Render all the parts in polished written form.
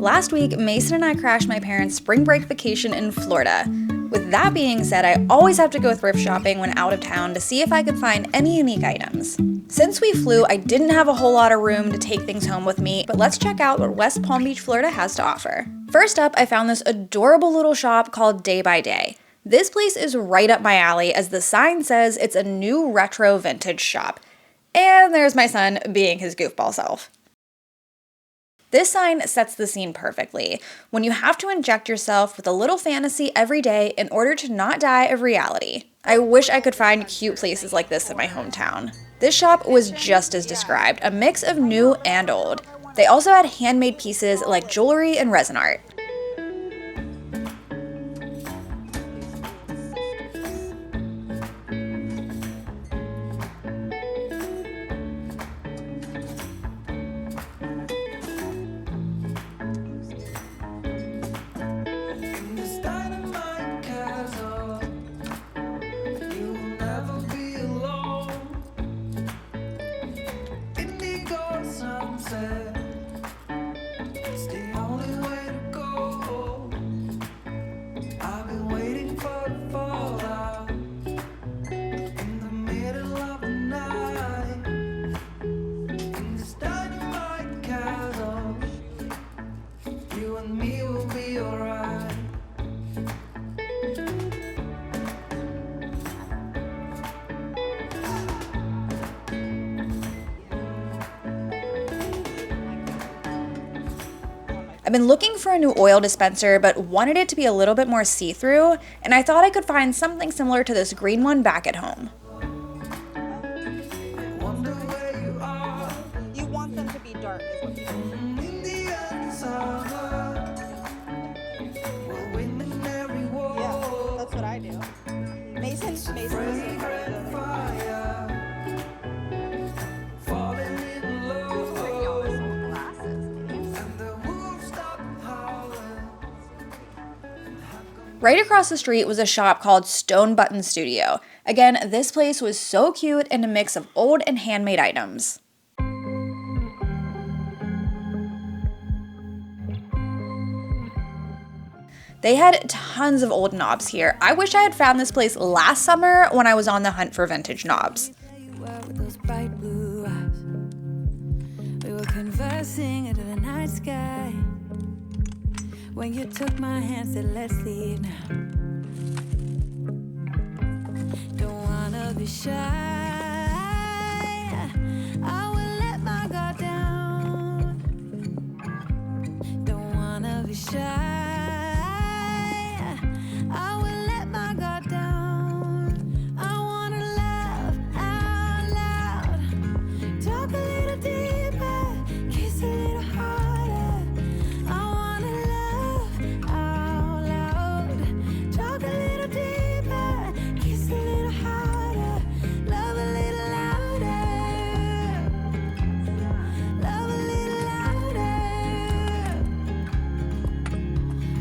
Last week, Mason and I crashed my parents' spring break vacation in Florida. With that being said, I always have to go thrift shopping when out of town to see if I could find any unique items. Since we flew, I didn't have a whole lot of room to take things home with me, but let's check out what West Palm Beach, Florida has to offer. First up, I found this adorable little shop called Day by Day. This place is right up my alley, as the sign says it's a new retro vintage shop. And there's my son being his goofball self. This sign sets the scene perfectly, when you have to inject yourself with a little fantasy every day in order to not die of reality. I wish I could find cute places like this in my hometown. This shop was just as described, a mix of new and old. They also had handmade pieces like jewelry and resin art. I've been looking for a new oil dispenser, but wanted it to be a little bit more see-through, and I thought I could find something similar to this green one back at home. You want them to be dark, is what you mean. Yeah, that's what I do. Mason was afraid of Right across the street was a shop called Stone Button Studio. Again, this place was so cute and a mix of old and handmade items. They had tons of old knobs here. I wish I had found this place last summer when I was on the hunt for vintage knobs. We were conversing under the night sky. When you took my hand, said let's leave now. Don't wanna be shy. I will let my guard down. Don't wanna be shy. I will let my guard down. I wanna laugh out loud. Talk a little deeper, kiss a little harder. I wanna laugh out loud. Talk a little deeper, kiss a little harder. Love a little louder. Love a little louder.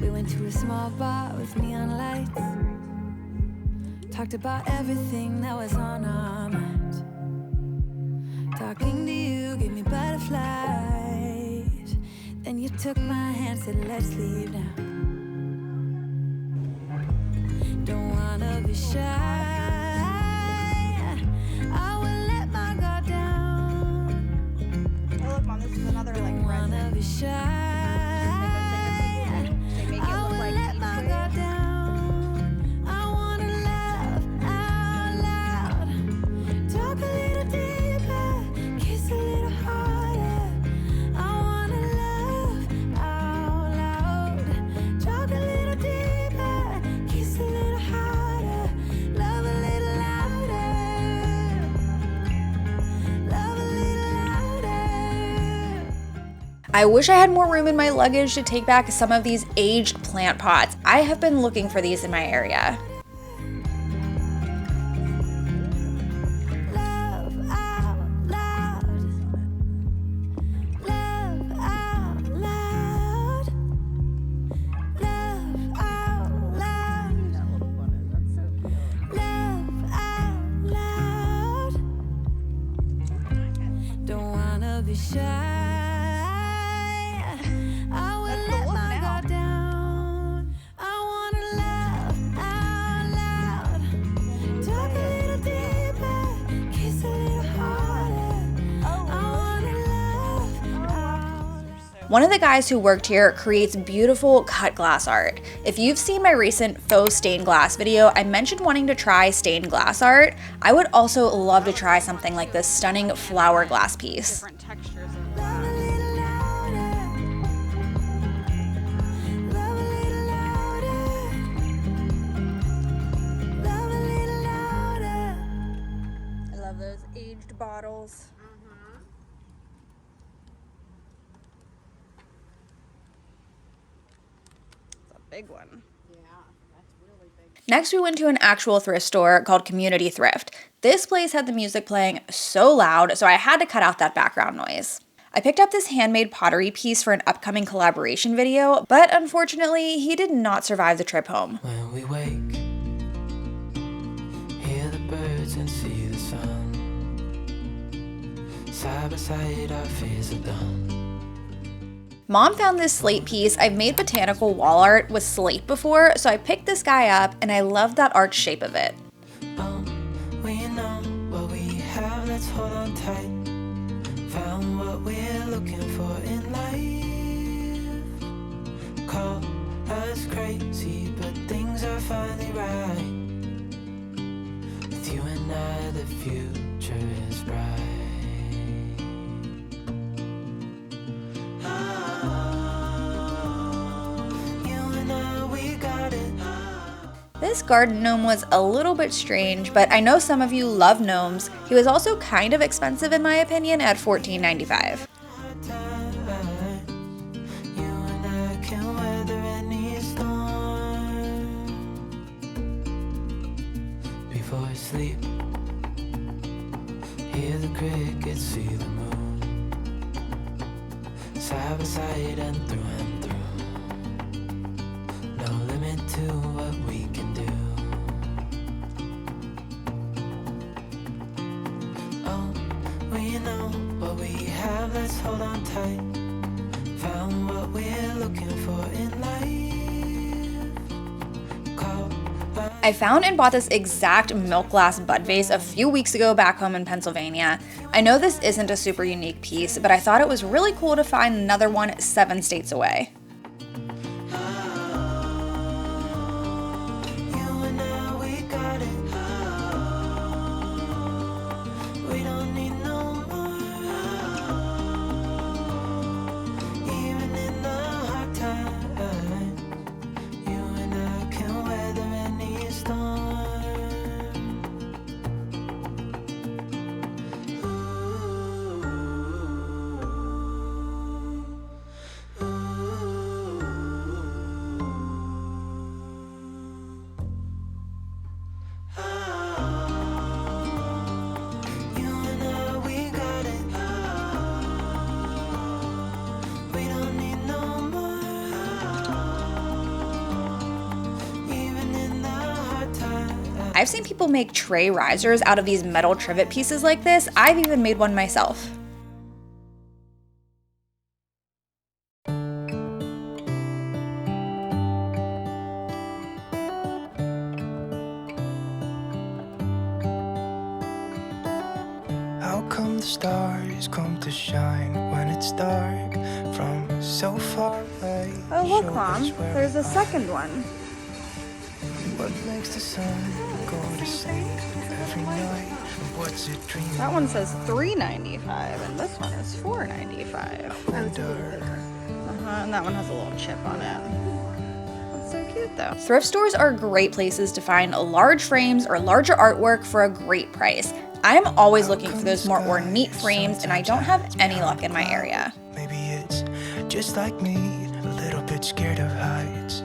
We went to a small bar with neon lights. Talked about everything that was on our minds. Talking to you gave me butterflies. Then you took my hand, said let's leave now. Don't wanna be shy. I will let my guard down. Hey, look, Mom, this is another like Don't wanna resin. be shy. They make it I look will like let my teeth. guard down. I wanna laugh out loud. Talk a little deeper, kiss a little harder. I wanna laugh out loud. Talk a little deeper, kiss a little harder. Love a little louder. Love a little louder. I wish I had more room in my luggage to take back some of these aged plant pots. I have been looking for these in my area. Love out loud. Love out loud. Love out loud. Love out loud. Don't wanna be shy. I will One of the guys who worked here creates beautiful cut glass art. If you've seen my recent faux stained glass video, I mentioned wanting to try stained glass art. I would also love to try something like this stunning flower glass piece. Different textures. Love a little louder. Love a little louder. Love a little louder. I love those aged bottles. Big one. Yeah, that's really big. Next, we went to an actual thrift store called Community Thrift. This place had the music playing so loud, so I had to cut out that background noise. I picked up this handmade pottery piece for an upcoming collaboration video, but unfortunately, he did not survive the trip home. When we wake, hear the birds and see the sun. Side by side, our fears are done. Mom found this slate piece. I've made botanical wall art with slate before, so I picked this guy up and I love that arch shape of it. We know what we have, let's hold on tight. Found what we're looking for in life. Call us crazy, but things are finally right. With you and I, the future is bright. This garden gnome was a little bit strange, but I know some of you love gnomes. He was also kind of expensive in my opinion at $14.95. Before I sleep, hear the crickets, see the moon. Side by side and through. No limit to what we can do. Oh, we know what we have, let's hold on tight. Found what we're looking for in life. Call I found and bought this exact milk glass bud vase a few weeks ago back home in Pennsylvania. I know this isn't a super unique piece, but I thought it was really cool to find another one 7 states away. I've seen people make tray risers out of these metal trivet pieces like this. I've even made one myself. How come the stars come to shine when it's dark from so far away? Oh, look, Show Mom. us where There's we a second one. What makes the sun go to sleep every night? What's it dreaming? That one says $3.95, and this one is $4.95. Wonder. And that one has a little chip on it. That's so cute, though. Thrift stores are great places to find large frames or larger artwork for a great price. I'm always looking for those more ornate frames, and I don't have any luck in my area. Maybe it's just like me, a little bit scared of heights.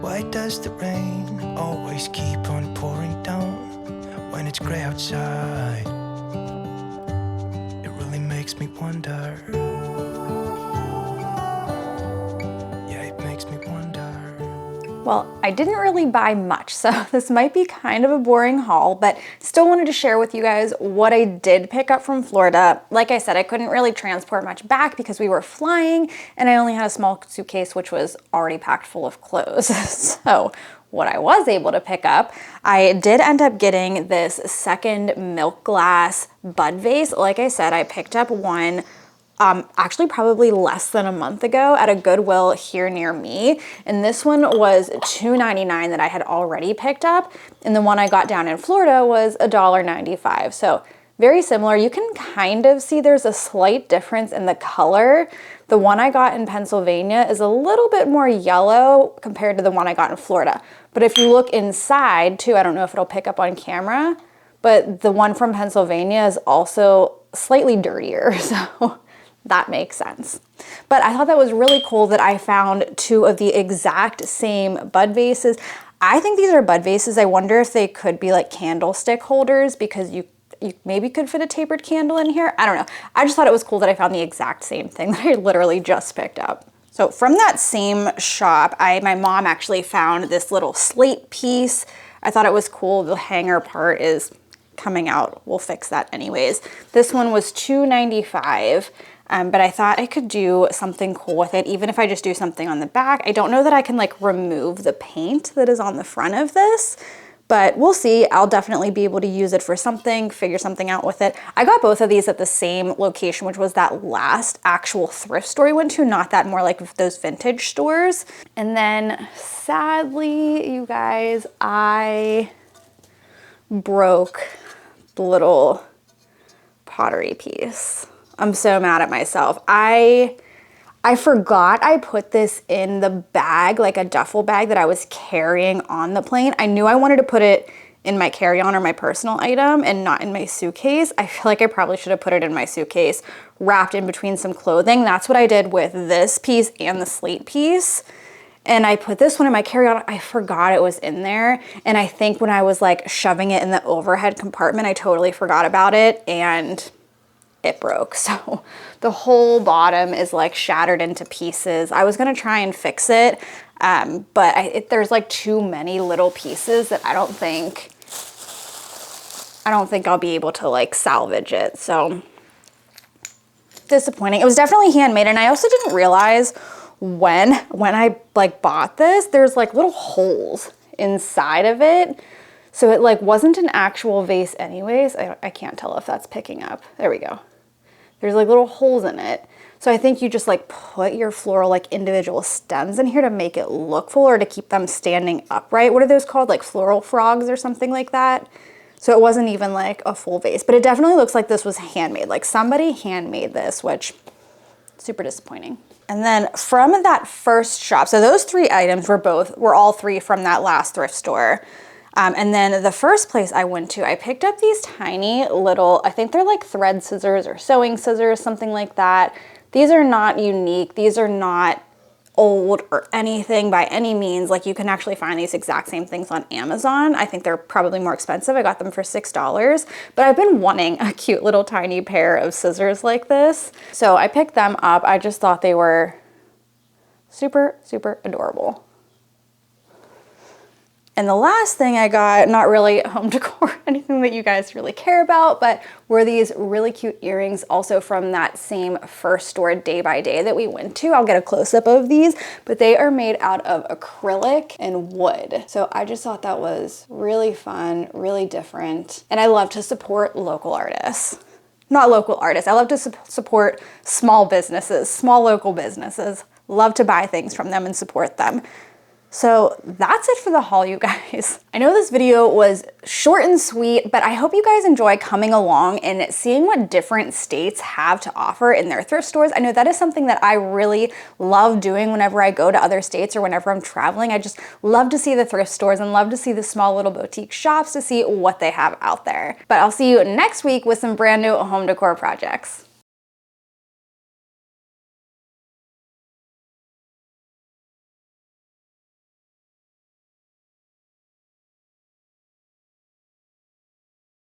Why does the rain always keep on pouring down when it's gray outside? It really makes me wonder. Yeah, it makes me wonder. Well, I didn't really buy much, so this might be kind of a boring haul, but still wanted to share with you guys what I did pick up from Florida. Like I said, I couldn't really transport much back because we were flying, and I only had a small suitcase which was already packed full of clothes. So what I was able to pick up, I did end up getting this second milk glass bud vase. Like I said, I picked up one actually probably less than a month ago at a Goodwill here near me. And this one was $2.99 that I had already picked up. And the one I got down in Florida was $1.95. So very similar. You can kind of see there's a slight difference in the color. The one I got in Pennsylvania is a little bit more yellow compared to the one I got in Florida. But if you look inside too, I don't know if it'll pick up on camera, but the one from Pennsylvania is also slightly dirtier. So that makes sense. But I thought that was really cool that I found two of the exact same bud vases. I think these are bud vases. I wonder if they could be like candlestick holders because you maybe could fit a tapered candle in here. I don't know. I just thought it was cool that I found the exact same thing that I literally just picked up. So from that same shop, my mom actually found this little slate piece. I thought it was cool. The hanger part is coming out. We'll fix that anyways. This one was $2.95. But I thought I could do something cool with it, even if I just do something on the back. I don't know that I can like remove the paint that is on the front of this, but we'll see. I'll definitely be able to use it for something, figure something out with it. I got both of these at the same location, which was that last actual thrift store we went to, not that more like those vintage stores. And then sadly, you guys, I broke the little pottery piece. I'm so mad at myself. I forgot I put this in the bag, like a duffel bag that I was carrying on the plane. I knew I wanted to put it in my carry-on or my personal item and not in my suitcase. I feel like I probably should have put it in my suitcase, wrapped in between some clothing. That's what I did with this piece and the slate piece. And I put this one in my carry-on. I forgot it was in there. And I think when I was like shoving it in the overhead compartment, I totally forgot about it and it broke. So the whole bottom is like shattered into pieces. I was gonna try and fix it, but there's like too many little pieces that I don't think I'll be able to like salvage it. So disappointing. It was definitely handmade, and I also didn't realize when I like bought this, there's like little holes inside of it. So it like wasn't an actual vase anyways. I can't tell if that's picking up. There we go. There's like little holes in it. So I think you just like put your floral like individual stems in here to make it look full or to keep them standing upright. What are those called? Like floral frogs or something like that. So it wasn't even like a full vase, but it definitely looks like this was handmade. Like somebody handmade this, which super disappointing. And then from that first shop, so those three items were all three from that last thrift store. And then the first place I went to, I picked up these tiny little, I think they're like thread scissors or sewing scissors, something like that. These are not unique. These are not old or anything by any means. Like you can actually find these exact same things on Amazon. I think they're probably more expensive. I got them for $6, but I've been wanting a cute little tiny pair of scissors like this. So I picked them up. I just thought they were super, super adorable. And the last thing I got, not really home decor, anything that you guys really care about, but were these really cute earrings also from that same first store Day by Day that we went to. I'll get a close-up of these, but they are made out of acrylic and wood. So I just thought that was really fun, really different. And I love to support local artists. Not local artists, I love to support small businesses, small local businesses. Love to buy things from them and support them. So that's it for the haul, you guys. I know this video was short and sweet, but I hope you guys enjoy coming along and seeing what different states have to offer in their thrift stores. I know that is something that I really love doing whenever I go to other states or whenever I'm traveling. I just love to see the thrift stores and love to see the small little boutique shops to see what they have out there. But I'll see you next week with some brand new home decor projects.